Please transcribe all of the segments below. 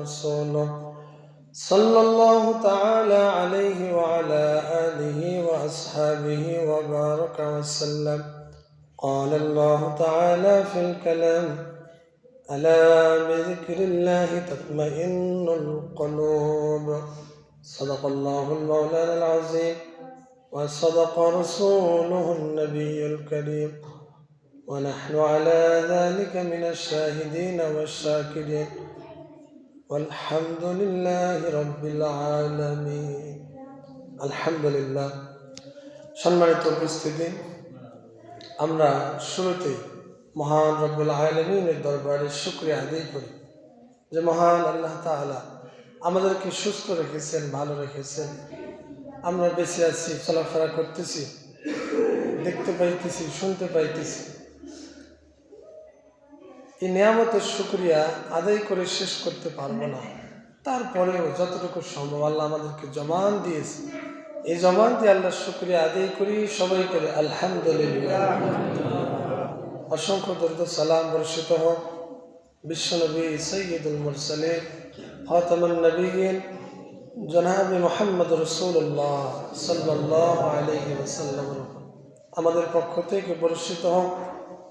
ورسوله صلى الله تعالى عليه وعلى آله وأصحابه وبارك وسلم. قال الله تعالى في الكلام: ألا بذكر الله تطمئن القلوب. صدق الله المولانا العظيم وصدق رسوله النبي الكريم، ونحن على ذلك من الشاهدين والشاكرين، والحمد لله رب العالمين. আলহামদুলিল্লাহ। সম্মানিত উপস্থিতি, আমরা শুরুতে মহান রব্বুল আলামিনের দরবারে শুকরিয়া আদায় করি যে মহান আল্লাহ তাআলা আমাদেরকে সুস্থ রেখেছেন, ভালো রেখেছেন। আমরা বেঁচে আছি, চলাফেরা করতেছি, দেখতে পাইতেছি, শুনতে পাইতেছি। এই নিয়ামতের শুকরিয়া আদায় করে শেষ করতে পারবো না। তারপরেও যতটুকু সম্ভব আল্লাহ আমাদেরকে জমান দিয়েছে, এই জমান দিয়ে আল্লাহর শুকরিয়া আদায় করি, সবাই করে আলহামদুলিল্লাহ। অসংখ্য দরুদ সালাম বর্ষিত হোক বিশ্বনবী সৈয়দুল মুরসালিন খাতামুন নবিয়্যিন জনাবে মুহাম্মদ রাসূলুল্লাহ সাল্লাল্লাহু আলাইহি ওয়াসাল্লাম। আমাদের পক্ষ থেকে বর্ষিত হোক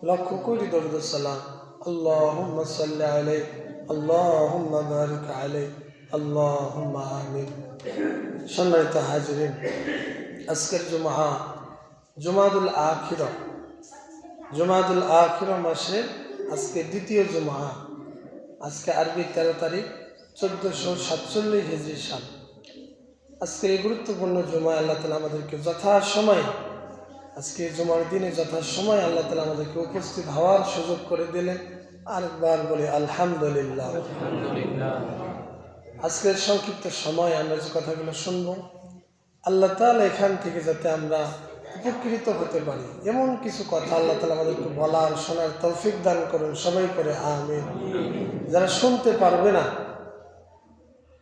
লক্ষ কোটি দরুদ সালাম। আল্লাহুম্মা সাল্লি আলাইহি, আল্লাহুম্মা বারিক আলাইহি, আল্লাহুম্মা আমিন। সম্মানিত হাজিরিন, আজকের জুমাদুল আখিরা মাসের আজকে দ্বিতীয় জুমা। আজকে আরবি 13 তারিখ 1447 হিজরি সাল। আজকের এই গুরুত্বপূর্ণ জুমায় আল্লাহ তাআলা আমাদেরকে যথাসময়ে, আজকে জুমার দিনে যথাসময়ে আল্লাহ তাআলা আমাদেরকে উপস্থিত হওয়ার সুযোগ করে দিলেন। আরেকবার বলি আলহামদুলিল্লাহ। আজকের সংক্ষিপ্ত সময় আমরা যে কথাগুলো শুনবো, আল্লাহ তাআলা এখান থেকে যাতে আমরা উপকৃত হতে পারি এমন কিছু কথা আল্লাহ তাআলা আমাদেরকে বলার, শোনার তৌফিক দান করুন, সবাই করে আমিন। যারা শুনতে পারবে না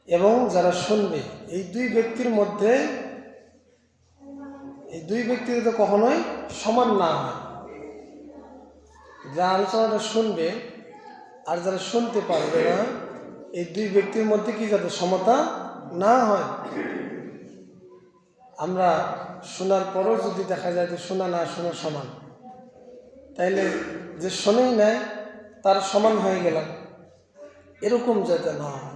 এবং যারা শুনবে, এই দুই ব্যক্তির মধ্যে, এই দুই ব্যক্তির তো কখনোই সমান না হয়। যারা আলোচনাটা শুনবে আর যারা শুনতে পারবে না, এই দুই ব্যক্তির মধ্যে কি যাতে সমতা না হয়। আমরা শোনার পরও যদি দেখা যায় যে শোনা না শোনা সমান, তাইলে যে শোনেই নেয় তার সমান হয়ে গেলাম, এরকম যাতে না হয়।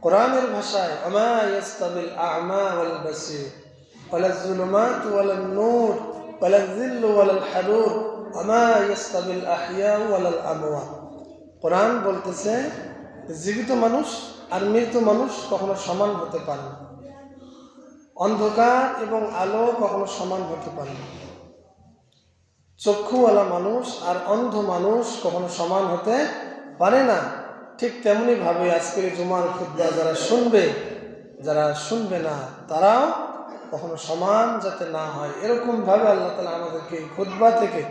কোরআনের ভাষায় আমা ইয়াস্তাবিল আ'মা ওয়াল বাসীর ওয়ালাজ যুলুমাতু ওয়ালান নূর ওয়ালাজ যিল্লু ওয়ালাল হারুর আমা ইয়াস্তাবিল আহইয়া ওয়ালাল আমওয়াত। কোরআন বলতেছে জীবিত মানুষ আর মৃত মানুষ কখনো সমান হতে পারে না, অন্ধকার এবং আলো কখনো সমান হতে পারে না, চক্ষুওয়ালা মানুষ আর অন্ধ মানুষ কখনো সমান হতে পারে না। ঠিক তেমনি ভাবে আজকের জুমার খুতবা যারা শুনবে, যারা শুনবে না, তারাও কখনো সমান যাতে না হয়, এরকম ভাবে আল্লাহ তাআলা আমাদেরকে এই খুতবা থেকে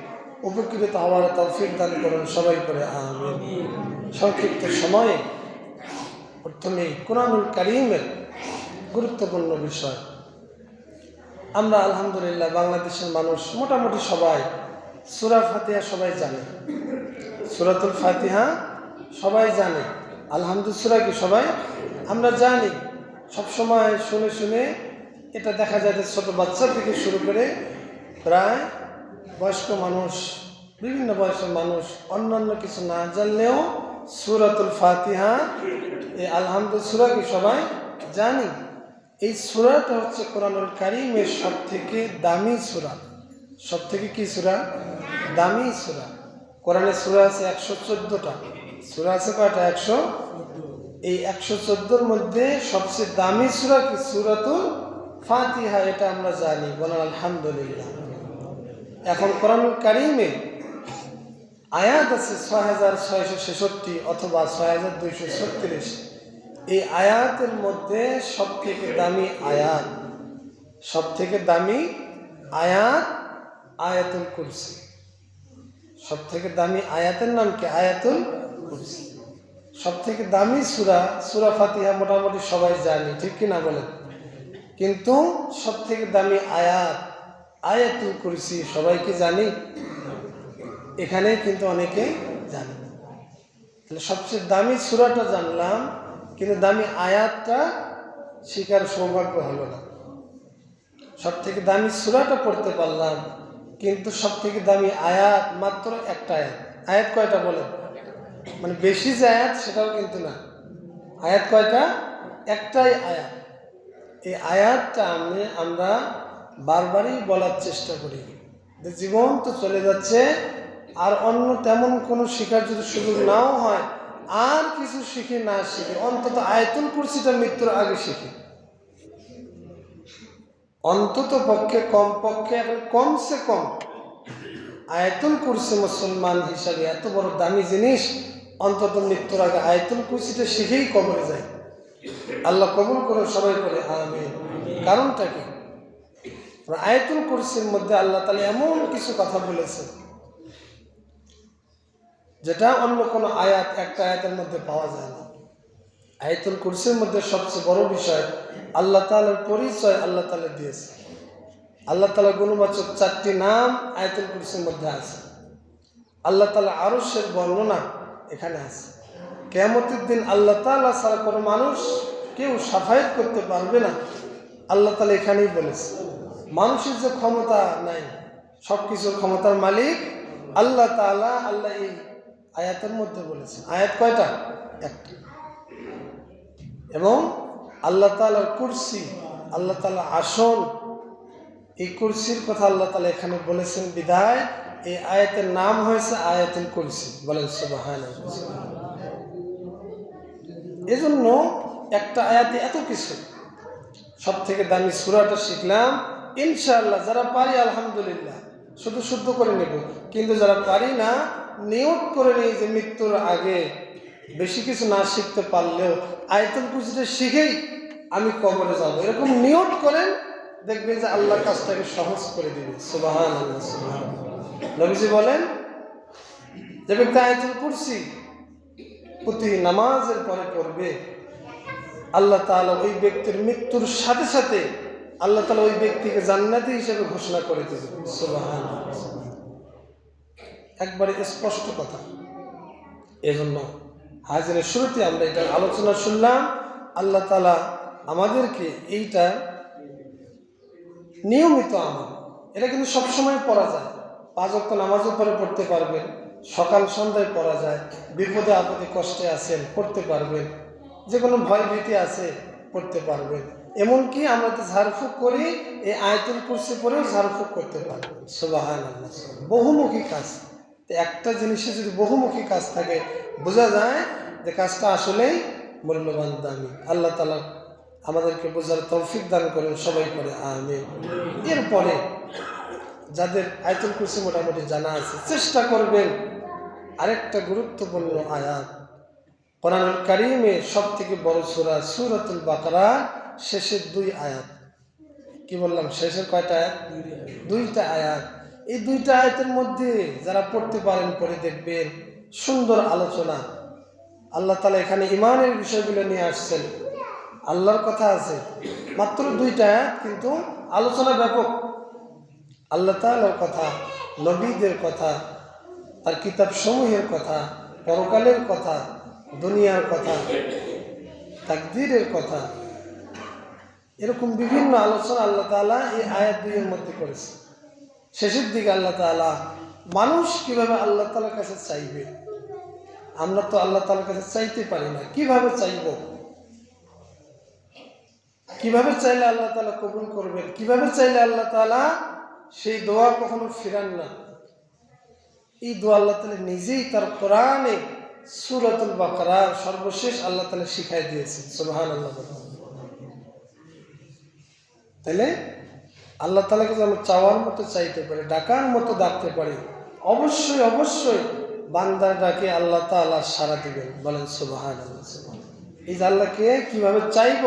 উপকৃত হওয়ার তৌফিক দান করুন, সবাই করে আমিন। সংক্ষিপ্ত সময়ে প্রথমে কোরআনুল কারীমের গুরুত্বপূর্ণ বিষয়। আমরা আলহামদুলিল্লাহ বাংলাদেশের মানুষ মোটামুটি সবাই সূরা ফাতিহা সবাই জানে, সূরাতুল ফাতিহা সবাই জানে। আলহামদুলিল্লাহ সূরা কি সবাই আমরা জানি, সবসময় শুনে শুনে এটা দেখা যায় যে ছোট বাচ্চা থেকে শুরু করে প্রায় বয়স্ক মানুষ, বিভিন্ন বয়সের মানুষ অন্যান্য কিছু না জানলেও সূরাতুল ফাতিহা, এই আলহামদুলিল্লাহ সূরা কি সবাই জানি। এই সূরাটা হচ্ছে কোরআনুল কারীমের সব থেকে দামি সূরা। সব থেকে কি সূরা? দামি সূরা। কোরআনে সূরা আছে 114টা। সূরা আছে কয়টা? 100। এই 114-র মধ্যে সবচেয়ে দামি সূরা কি? সূরাতুল ফাতিহা। এটা আমরা জানি, বলেন আলহামদুলিল্লাহ। এখন কোরআনুল কারীমে আয়াত আছে 6666 অথবা 6236। এই আয়াতের মধ্যে সব থেকে দামি আয়াত, সব থেকে দামি আয়াত আয়াতুল কুরসি। সব থেকে দামি আয়াতের নাম কি? আয়াতুল কুরসি। সব থেকে দামি সূরা, সূরা ফাতিহা মোটামুটি সবাই জানি, ঠিক কিনা বলেন? কিন্তু সব থেকে দামি আয়াত আয়াতুল কুরসি সবাই কি জানি? এখানে কিন্তু অনেকে জানে না। তাহলে সবচেয়ে দামি সূরাটা জানলাম, কিন্তু দামি আয়াতটা শিকার সৌভাগ্য হলো না। সব থেকে দামি সূরাটা পড়তে পারলাম, কিন্তু সব থেকে দামি আয়াত মাত্র একটা আয়াত। আয়াত কয়টা বলেন? মানে বেশি যে আয়াত সেটাও কিন্তু না। আয়াত কয়টা? একটাই আয়াত। এই আয়াতটা আমরা বারবারই বলার চেষ্টা করি যে জীবন তো চলে যাচ্ছে, আর অন্য তেমন কোনো শিখার যদি সুযোগ নাও হয়, আর কিছু শিখে না শিখে অন্তত আয়াতুল কুরসিটা মৃত্যুর আগে শিখি। অন্তত পক্ষে কমপক্ষে এখন কমসে কম আয়াতুল কুরসি মুসলমান হিসাবে এত বড় দামি জিনিস, অন্তত মৃত্যুর আগে আয়াতুল কুরসিটা শিখেই কবরে যায়। আল্লাহ কবুল করে সবাই করে আমিন। কারণটা কি? আয়াতুল কুরসির মধ্যে আল্লাহ তাআলা এমন কিছু কথা বলেছেন যেটা অন্য কোনো আয়াত, একটা আয়াতের মধ্যে পাওয়া যায় না। আয়াতুল কুরসির মধ্যে সবচেয়ে বড় বিষয় আল্লাহ তাআলার পরিচয় আল্লাহ তাআলা দিয়েছে। আল্লাহ তাআলা গুণবাচক 4টি নাম আয়াতুল কুরসির মধ্যে আছে। আল্লাহ তাআলা আরশের বর্ণনা এখানে আছে। কিয়ামতের দিন আল্লাহ তাআলা ছাড়া কোনো মানুষ কেউ শাফায়াত করতে পারবে না, আল্লাহ তাআলা এখানেই বলেছে। মানুষের যে ক্ষমতা নাই, সব কিছুর ক্ষমতার মালিক আল্লাহ তাআলা। আল্লাহ এই আয়াতের মধ্যে বলেছে। আয়াত কয়টা? একটা। এবং আল্লাহ তাআলার কুরসি, আল্লাহ তাআলার আসন, এই কুরসির কথা আল্লাহ তাআলা এখানে বলেছেন বিধায় এই আয়াতের নাম হয়েছে আয়াতুল কুরসি। বলেন সুবহানাল্লাহ। এজন্য একটা আয়াতে এত কিছু। সব থেকে দামি সূরাটা শিখলাম, ইনশাআল্লাহ যারা পারি আলহামদুলিল্লাহ শুধু শুদ্ধ করে নেব, কিন্তু যারা পারি না নিয়ত করে নেই যে মৃত্যুর আগে বেশি কিছু না শিখতে পারলেও আয়াতুল কুরসিটা শিখেই আমি কবরে যাব, এরকম নিয়ত করেন, দেখবেন যে আল্লাহ কাজটাকে সহজ করে দিবে। সুবহানাল্লাহ, সুবহানাল্লাহ। নবীজি বলেন যে ব্যক্তি আয়াতুল কুরসি প্রতি নামাজের পরে পড়বে, আল্লাহ তাআলা ওই ব্যক্তির মৃত্যুর সাথে সাথে আল্লাহ তাআলা ওই ব্যক্তিকে জান্নাতি হিসেবে ঘোষণা করে দেবে। সুবহানাল্লাহ, একবারে স্পষ্ট কথা। এজন্য হাজিরের শুরুতে আমরা এটা আলোচনা শুনলাম। আল্লাহ তাআলা আমাদেরকে এইটা নিয়মিত আমল, এটা কিন্তু সবসময় পড়া যায়। 5 ওয়াক্ত নামাজের পরে পড়তে পারবেন, সকাল সন্ধ্যায় পড়া যায়। বিপদে আপদে কষ্টে আছেন পড়তে পারবেন, যে কোনো ভয় ভীতি আছে পড়তে পারবেন। এমনকি আমরা তো ঝাড়ফুঁক করি, এই আয়াতুল কুরসি পড়েও ঝাড়ফুঁক করতে পারবেন। সুবহানাল্লাহ। বহুমুখী কাজ। একটা জিনিসে যদি বহুমুখী কাজ থাকে, বোঝা যায় যে কাজটা আসলেই মূল্যবান, দামি। আল্লাহ তাআলা আমাদেরকে বোঝার তৌফিক দান করেন, সবাই করে আমিন। এরপরে যাদের আয়াতুল কুরসি মোটামুটি জানা আছে, চেষ্টা করবেন আরেকটা গুরুত্বপূর্ণ আয়াত, কোরআনুল কারীমে সব থেকে বড় সূরা সূরাতুল বাকারা শেষের 2 আয়াত। কি বললাম? শেষের কয়টা আয়াত? 2টা আয়াত। এই 2টা আয়াতের মধ্যে যারা পড়তে পারেন পড়ে দেখবেন সুন্দর আলোচনা। আল্লাহ তাআলা এখানে ঈমানের বিষয়গুলো নিয়ে আসছেন, আল্লাহর কথা আছে। মাত্র 2টা আয়াত, কিন্তু আলোচনা ব্যাপক। আল্লাহ তাআলার কথা, নবীদের কথা, তার কিতাব সমূহের কথা, পরকালের কথা, দুনিয়ার কথা, তাকদীরের কথা, এরকম বিভিন্ন আলোচনা আল্লাহ তাআলা এই আয়াত 2-এর মধ্যে করেছে। শেষের দিকে আল্লাহ তাআলা মানুষ কিভাবে আল্লাহ তাআলার কাছে চাইবে। আমরা তো আল্লাহ তাআলার কাছে চাইতে পারি না, কিভাবে চাইব? কিভাবে চাইলে আল্লাহ তাআলা কবুল করবেন? কিভাবে চাইলে আল্লাহ তাআলা সেই দোয়া কখনো ফিরান না? এই দোয়া আল্লাহ তাআলা নিজেই তার কোরআনে সূরাতুল বাকারার সর্বশেষ আল্লাহ তাআলা শিখাই দিয়েছেন। সুবহানাল্লাহ। তাহলে আল্লাহ তাআলাকে যেন চাওয়ার মতো চাইতে পারি, ডাকার মতো ডাকতে পারি, অবশ্যই অবশ্যই বান্দার ডাকে আল্লাহ তাআলা সাড়া দিবেন। বলেন সুবহানাল্লাহ। এই যে আল্লাহকে কিভাবে চাইব,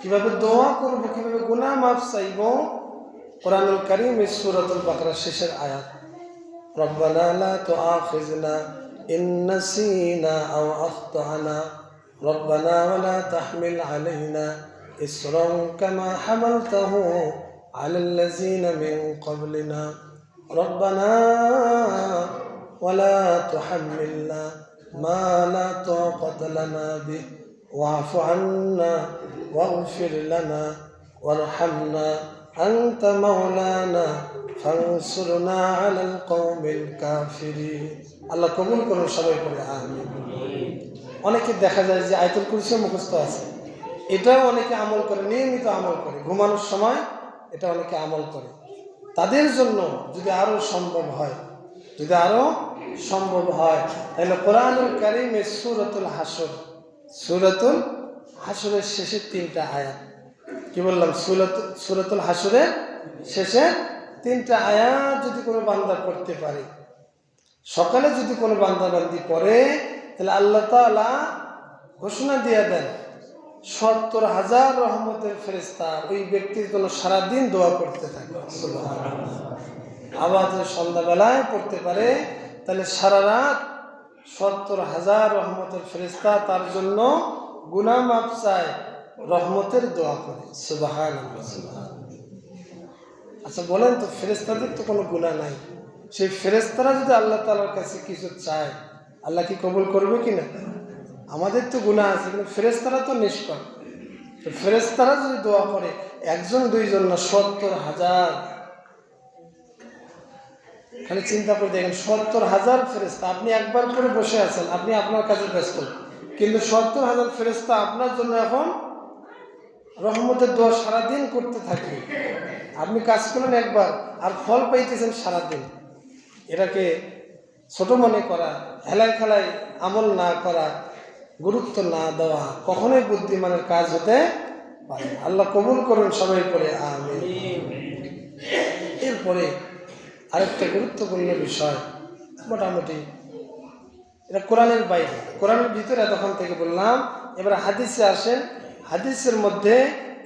কিভাবে দোয়া করব, কিভাবে গুনাহ মাফ চাইব, কোরআনুল কারীমের সূরাতুল বাকারার শেষের আয়াত, রব্বানা লা তুআখিযনা ইন নাসিনা আও আখতানা রব্বানা ওয়া লা তাহমিল আলাইনা ইসরান কামা হামালতাহু আলাল লাযিনা মিন ক্বাবলিনা রব্বানা ওয়া লা তুহাম্মিলনা মা লা তাকাতা লানা বিহি ওয়াফু আন্না ওয়াগফির লানা ওয়ারহামনা আনতা মাওলানা ফানসুরনা আলাল কওমিল কাফিরিন। আল্লাহ কবুল করুন, সবাই পড়ে আমিন। অনেকে দেখা যায় যে আয়াতুল কুরসি মুখস্থ আছে, এটাও অনেকে আমল করে, নিয়মিত আমল করে, ঘুমানোর সময় এটা অনেকে আমল করে। তাদের জন্য যদি আরো সম্ভব হয়, তাহলে কোরআনুল কারীমের সূরাতুল হাশরের শেষের 3টা আয়াত, কি বললাম, সূরাতুল হাশরের শেষে 3টা আয়াত যদি কোনো বান্দা পড়তে পারে, সকালে যদি কোনো বান্দাবান্দি পড়ে, তাহলে আল্লাহ তাআলা ঘোষণা দিয়ে দেন 70,000 রহমতের ফেরেশতা ওই ব্যক্তির জন্য সারাদিন দোয়া করতে থাকে। সুবহানাল্লাহ। আবার যদি সন্ধ্যাবেলায় পড়তে পারে, তাহলে সারা রাত 70,000 রহমতের ফেরেশতা তার জন্য গুনাহ মাফ চায়, রহমতের দোয়া করে। সুবহানাল্লাহ, সুবহানাল্লাহ। আচ্ছা বলেন তো, ফেরেশতাদের তো কোনো গুনাহ নাই, সেই ফেরেশতারা যদি আল্লাহ তাআলার কাছে কিছু চায়, আল্লাহ কি কবুল করবে কিনা? আমাদের তো গুনাহ আছে, কিন্তু ফেরেশতারা তো নিষ্পাপ। ফেরেশতারা যদি দোয়া করে, 1 2 না, 70,000। খালি চিন্তা করে দেখেন, 70,000 ফেরেশতা। আপনি একবার করে বসে আছেন, আপনি আপনার কাজে ব্যস্ত, কিন্তু 70,000 ফেরেশতা আপনার জন্য এখন রহমতের দোয়া সারাদিন করতে থাকবে। আপনি কাজ করলেন একবার, আর ফল পাইতেছেন সারাদিন। এটাকে ছোট মনে করা, হেলায় খেলায় আমল না করা, গুরুত্ব না দেওয়া কখনোই বুদ্ধিমানের কাজ হতে পারে। আল্লাহ কবুল করুন, সবাই করে আমিন। এরপরে আরেকটা গুরুত্বপূর্ণ বিষয়, মোটামুটি এটা কোরআনের বাইরে, কোরআনের ভিতরে এতক্ষণ থেকে বললাম। এবার হাদিসে আসেন। হাদিসের মধ্যে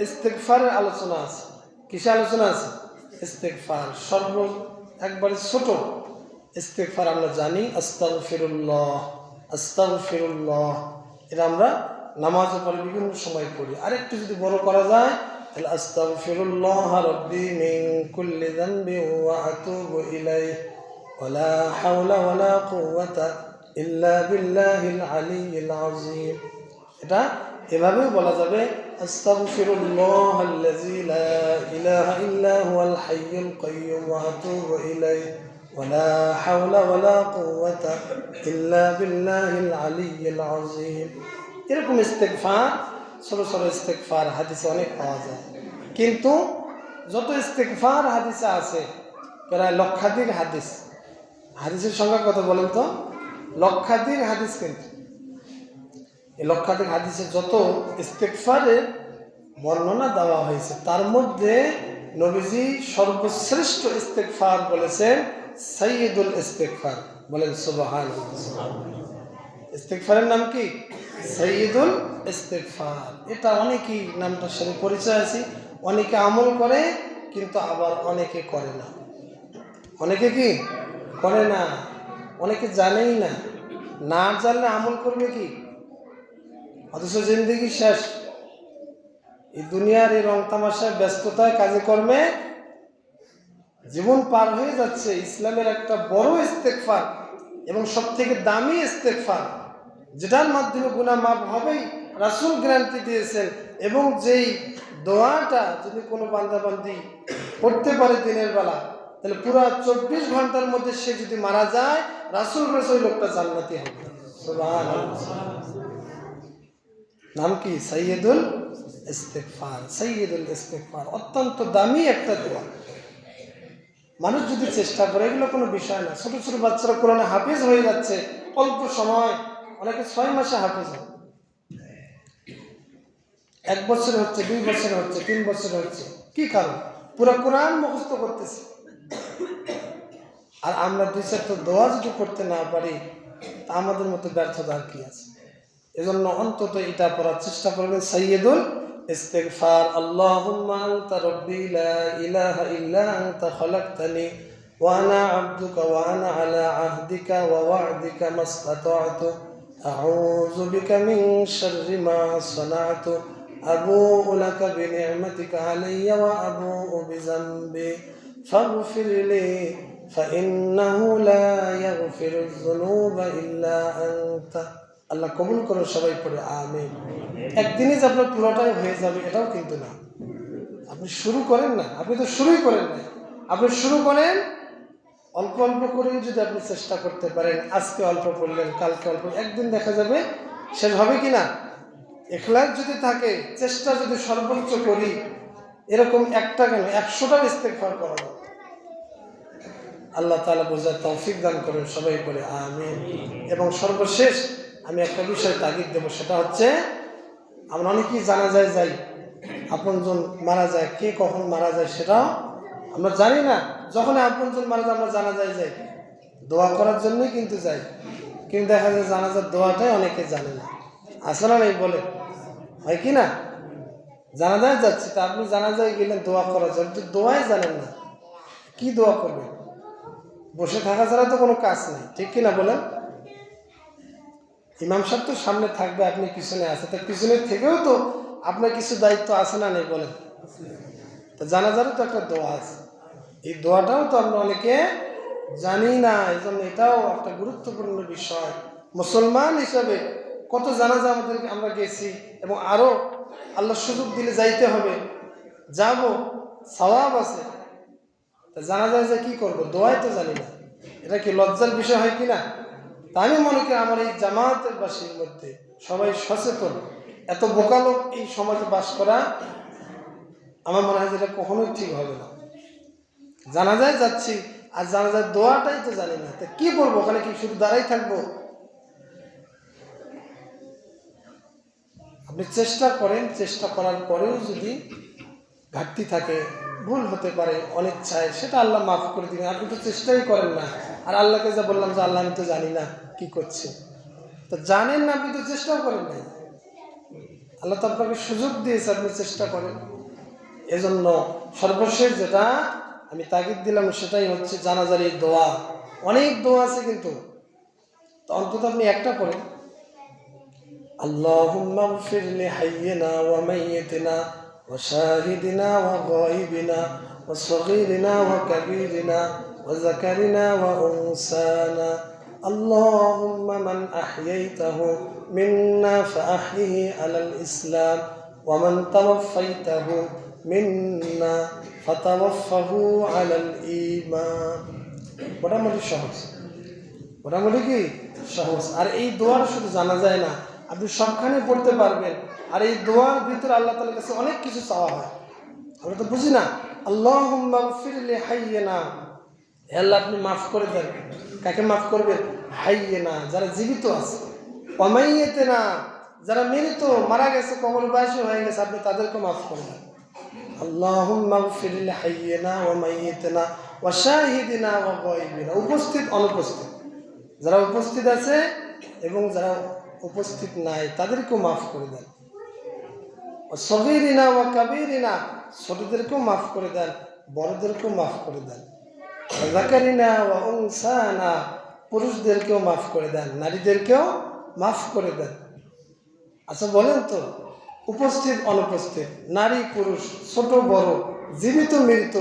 ইস্তেগফারের আলোচনা আছে। কিসে আলোচনা আছে? ইস্তেগফার। একবারে ছোট ইস্তেগফার আমরা জানি, আস্তাগফিরুল্লাহ, আস্তাগফিরুল্লাহ। এটা আমরা নামাজে পড়ে বিভিন্ন সময় পড়ি। আরেকটু যদি বড় করা যায়, তাহলে আস্তাগফিরুল্লাহ রাব্বি মিন কুল্লি যানবি ওয়া আতুবু ইলাইহি ওয়া লা হাওলা ওয়া লা কুওয়াতা ইল্লা বিল্লাহিল আলিয়্যিল আযীম। এটা এভাবেও বলা যাবে, আস্তাগফিরুল্লাহাল্লাযী লা ইলাহা ইল্লা হুয়াল হাইয়ুল কাইয়্যুম ওয়া আতুবু ইলাইহি ওয়া লা হাওলা ওয়া লা কুওয়াতা ইল্লা বিল্লাহিল আলিয়্যিল আযীম। এরকম ইস্তেগফার, ছোট ছোট ইস্তেগফার হাদিসে অনেক পাওয়া যায়। কিন্তু যত ইস্তেগফার হাদিসে আছে, প্রায় লক্ষাধিক হাদিস। হাদিসের সংখ্যা কত বলেন তো? লক্ষাধিক হাদিস। কিন্তু এই লক্ষাধিক হাদিসে যত ইস্তেগফারের বর্ণনা দেওয়া হয়েছে, তার মধ্যে নবীজি সর্বশ্রেষ্ঠ ইস্তেগফার বলেছেন সাইয়্যিদুল ইস্তেগফার। বলেন সুবহানাল্লাহ। ইস্তেগফারের নাম কি? সাইয়্যিদুল ইস্তেগফার। এটা অনেকেই নামটার সাথে পরিচয় আছে। অনেকে আমল করে, কিন্তু আবার অনেকে করে না। অনেকে কি করে না, অনেকে জানেই না। না জানলে আমল করবে কি? অথচ জিন্দেগি শেষ, এই দুনিয়ার এই রং তামাশায় ব্যস্ততায় কাজে কর্মে জীবন পার হয়ে যাচ্ছে। ইসলামের একটা বড় ইস্তেগফার এবং সব থেকে দামি ইস্তেগফার, যেটার মাধ্যমে গুনাহ মাফ হবেই, রাসূল গ্যারান্টি দিয়েছেন। এবং যেই দোয়াটা যদি কোনো বান্দাবান্দি পড়তে পারে দিনের বেলা, তাহলে পুরো 24 ঘন্টার মধ্যে সে যদি মারা যায়, রাসূল বলেছে ওই লোকটা জান্নাতি হবে। সুবহানাল্লাহ। নাম কি? সাইয়্যিদুল ইস্তেগফার। সাইয়্যিদুল ইস্তেগফার অত্যন্ত দামি একটা দোয়া। মানুষ যদি চেষ্টা করে, এগুলো কোনো বিষয় না। ছোট ছোট বাচ্চারা কোরআনে হাফেজ হয়ে যাচ্ছে অল্প সময়, অনেকে 6 মাসে হাফেজ হয়, 1 বছর হচ্ছে, 2 বছর হচ্ছে, 3 বছর হচ্ছে। কি কারণ? পুরো কোরআন মুখস্থ করতেছে। আর আমরা 2-4টা দোয়া যদি করতে না পারি, তা আমাদের মতো ব্যর্থতা আর কি আছে? এজন্য অন্তত এটা পড়ার চেষ্টা করবেন, সাইয়্যিদুল ইস্তেগফার। আল্লাহুম্মা আনতা রাব্বি লা ইলাহা ইল্লা আনতা খালাকতানি ওয়া আনা আবদুকা ওয়া আনা আলা আহদিকা ওয়া ওয়া'দিকা মাসতাতা'তু আউযু বিকা মিন শাররি মা সানা'তু আবু'ু লাকা বিনি'মাতিকা আলাইয়া ওয়া আবু'ু বিযামবি ফাগফিরলি ফাইন্নাহু লা ইয়াগফিরুয যুনুবা ইল্লা আনতা। আল্লাহ কবুল করুন, সবাই পড়ে আমিন। একদিনই যে আপনার পুরোটাই হয়ে যাবে এটাও কিন্তু না। আপনি শুরু করেন না, আপনি তো শুরুই করেন না। আপনি শুরু করেন অল্প অল্প করেই যদি আপনি চেষ্টা করতে পারেন, আজকে অল্প করলেন, কালকে অল্প, একদিন দেখা যাবে শেষ হবে কি না। ইখলাস যদি থাকে, চেষ্টা যদি সর্বোচ্চ করি, এরকম একটা কেন 100টাও ইস্তেগফার করা যায়। আল্লাহ তাআলা বোঝার তৌফিক দান করেন সবাই করে আমিন। এবং সর্বশেষ আমি একটা বিষয় তাগিদ দেবো, সেটা হচ্ছে আমরা অনেকেই জানাজায় যাই, আপনজন মারা যায়, কে কখন মারা যায় সেটাও আমরা জানি না। যখন আপনজন মারা যায় আমরা জানাজায় যাই, দোয়া করার জন্যই কিন্তু যাই, কিন্তু দেখা যায় জানাজার দোয়াটাই অনেকে জানে না। আসলে নেই বলে হয় কি না, জানাজায় যাচ্ছি, তা আপনি জানাজায় গেলেন দোয়া করার জন্য, তো দোয়াই জানেন না, কি দোয়া করবেন? বসে থাকা ছাড়া তো কোনো কাজ নেই, ঠিক কিনা বলেন? ইমাম সাহেব তো সামনে থাকবে, আপনি পিছনে আছে, তো পিছনের থেকেও তো আপনার কিছু দায়িত্ব আছে না নেই বলেন? তো জানাজারও তো একটা দোয়া আছে, এই দোয়াটাও তো আমরা অনেকে জানি না। এই জন্য এটাও একটা গুরুত্বপূর্ণ বিষয়। মুসলমান হিসাবে কত জানাজা আমাদেরকে আমরা গেছি, এবং আরও আল্লাহ সুযোগ দিলে যাইতে হবে, যাব, সওয়াব আছে। তা জানাজায় যে কি করবো, দোয়াই তো জানি না, এটা কি লজ্জার বিষয় হয় কি না? তা আমি মনে করি আমার এই জামাতের বাসীর মধ্যে সবাই সচেতন। এত বোকা লোক এই সমাজে বাস করা আমার মনে হয় যেটা কখনোই ঠিক হবে না। জানাজায় যাচ্ছি আর জানাজার দোয়াটাই তো জানি না, তা কি বলবো? ওখানে কি শুধু দাঁড়াই থাকবো? আপনি চেষ্টা করেন, চেষ্টা করার পরেও যদি ঘাটতি থাকে, ভুল হতে পারে অনিচ্ছায়, সেটা আল্লাহ মাফ করে দিবেন। আপনি তো চেষ্টাই করেন না, আর আল্লাহকে যা বললাম যে আল্লাহ আমি তো জানি না কি করছে, তো জানেন না, আপনি তো চেষ্টাও করেন নাই। আল্লাহ তো আপনাকে সুযোগ দিয়েছে, আপনি চেষ্টা করেন। এজন্য সর্বশেষ যেটা আমি তাগিদ দিলাম সেটাই হচ্ছে জানাজার এই দোয়া। অনেক দোয়া আছে কিন্তু, তো অন্তত আপনি একটা করেন, আল্লাহুম্মা গফির লি হাইয়িনা ওয়া মাইয়িতিনা ওয়া শাহিদিনা ওয়া গায়িবিনা ওয়া সগীরিনা ওয়া কাবীরিনা ওয়া যাকারিনা ওয়া উনসানা আল্লাহুম্মা মান আহইয়াইতাহু মিন্না ফাআহইহি আলাল ইসলাম ওয়া মান তাওয়াফফাইতাহু মিন্না ফাতাওয়াফফাহু আলাল ঈমান। মোটামুটি সহজ, মোটামুটি কি সহজ। আর এই দোয়ার শুধু জানা যায় না, আপনি সবখানে পড়তে পারবেন। আর এই দোয়ার ভিতরে আল্লাহ তাআলার কাছে অনেক কিছু চাওয়া হয়, আমরা তো বুঝি না। আল্লাহুম্মা গফির লি হাইয়িনা, হে আল্লাহ আপনি মাফ করে দেন। কাকে মাফ করবেন? হাইয়িনা, যারা জীবিত আছে। ওয়া মাইয়িতিনা, যারা মৃত, মারা গেছে, কবরবাসী হয়ে গেছে, আপনি তাদেরকে মাফ করে দেন। আল্লাহুম্মা গফির লি হাইয়িনা ওয়া মাইয়িতিনা ওয়া শাহিদিনা ওয়া গায়িবিনা, উপস্থিত অনুপস্থিত, যারা উপস্থিত আছে এবং যারা উপস্থিত নাই তাদেরকেও মাফ করে দেন। সগীরিনা ওয়া কাবীরিনা, ছোটদেরকেও মাফ করে দেন, বড়দেরকেও মাফ করে দেন। যাকারিনা ওয়া উনসানা, পুরুষদেরকেও মাফ করে দেন, নারীদেরকেও মাফ করে দেন। আচ্ছা বলেন তো, উপস্থিত অনুপস্থিত, নারী পুরুষ, ছোট বড়, জীবিত মৃত,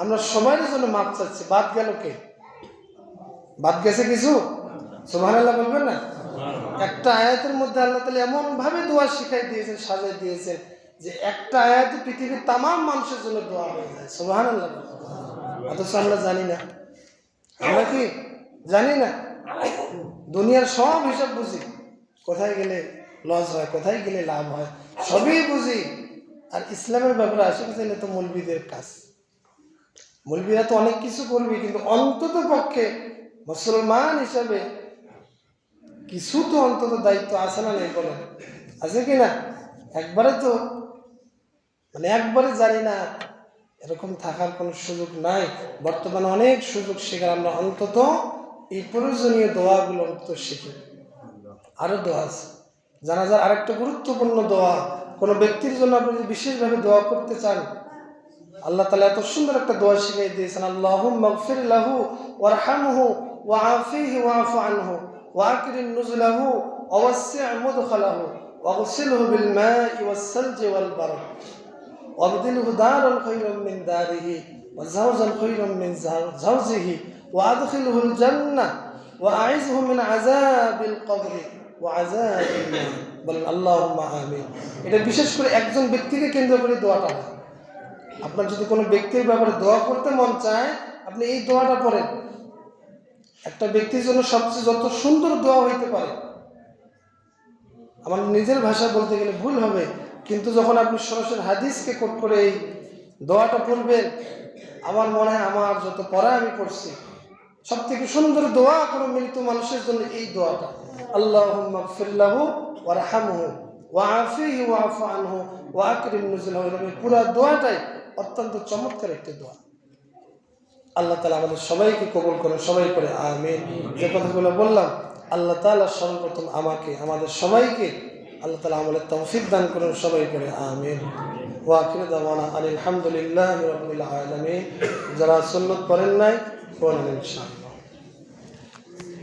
আমরা সবার জন্য মাফ চাচ্ছি। বাদ গেল কে? বাদ গেছে কিছু? সুবহানাল্লাহ বলবেন না? একটা আয়াতের মধ্যে আল্লাহ তাআলা এমন ভাবে দোয়া শিখাই দিয়েছেন, সাজাই দিয়েছেন, যে একটা আয়াতে পৃথিবীর তাম মানুষের জন্য দোয়া হয়ে যায়। সুবহানাল্লাহ। অথচ আমরা জানি না, আমরা কি জানি না? দুনিয়ার সব হিসাব বুঝি, কোথায় গেলে লস হয়, কোথায় গেলে লাভ হয়, সবই বুঝি। আর ইসলামের ব্যাপারে আসলে চাইলে তো মৌলবীদের কাজ। মৌলবীরা তো অনেক কিছু করবে, কিন্তু অন্তত পক্ষে মুসলমান হিসাবে কিছু তো অন্তত দায়িত্ব আছে না নেই বলেন? আছে কি না? একবারে তো একবারে জানি না এরকম থাকার কোনো সুযোগ নাই। বর্তমানে অনেক সুযোগ শেখার, আমরা অন্তত এই প্রয়োজনীয় দোয়াগুলো অন্তত শিখি। আরও দোয়া আছে জানাজার। আরেকটা গুরুত্বপূর্ণ দোয়া, কোনো ব্যক্তির জন্য আপনি যদি বিশেষভাবে দোয়া করতে চান, আল্লাহ তাআলা এত সুন্দর একটা দোয়া শিখিয়ে দিয়েছেন। আল্লাহুম্মা গফির লাহু ওয়ারহামহু ওয়াআফিহি ওয়াআফু আনহু ওয়াকরিম নুজুলাহু ওয়াওসি' মুদখালাহু ওয়াগসিলহু বিল মা'i ওয়াস সালজি ওয়াল বারদ ওয়াবদিলহু দারান খায়রাম মিন দারিহি ওয়া যাওজান খায়রাম মিন যাওজিহি ওয়াদখিলহুল জান্নাহ ওয়াআইযহু মিন আযাবিল কবরি ওয়া আযাবিন নার। বলেন আল্লাহুম্মা আমিন। এটা বিশেষ করে একজন ব্যক্তিকে কেন্দ্র করে দোয়াটা না। আপনার যদি কোনো ব্যক্তির ব্যাপারে দোয়া করতে মন চায়, আপনি এই দোয়াটা পড়েন। একটা ব্যক্তির জন্য সবচেয়ে যত সুন্দর দোয়া হইতে পারে, আমার নিজের ভাষায় বলতে গেলে ভুল হবে, কিন্তু যখন আপনি সরাসরি হাদিসকে কোট করে এই দোয়াটা পড়বেন, আমার মনে হয় আমার যত পড়া আমি পড়ছি, সব থেকে সুন্দর দোয়া কোনো মৃত মানুষের জন্য এই দোয়াটা, আল্লাহুম্মা গফির লাহু ওয়ারহামহু ওয়াআফিহি ওয়াআফু আনহু ওয়া আকরিম নুজুলাহু। এই পুরো দোয়াটাই অত্যন্ত চমৎকার একটি দোয়া। আল্লাহ তাআলা আমাদের সবাইকে কবুল করেন, সবাই করে আমিন। যে কথাগুলো বললাম, আল্লাহ তাআলা সর্বপ্রথম আমাকে, আমাদের সবাইকে আল্লাহ তাআলা আমলের তৌফিক দান করেন, সবাই করে আমিন। ওয়া আখিরু দাওয়ানা আলহামদুলিল্লাহি রাব্বিল আলামিন। যারা সুন্নাত পড়েন নাই পড়েন ইনশাআল্লাহ।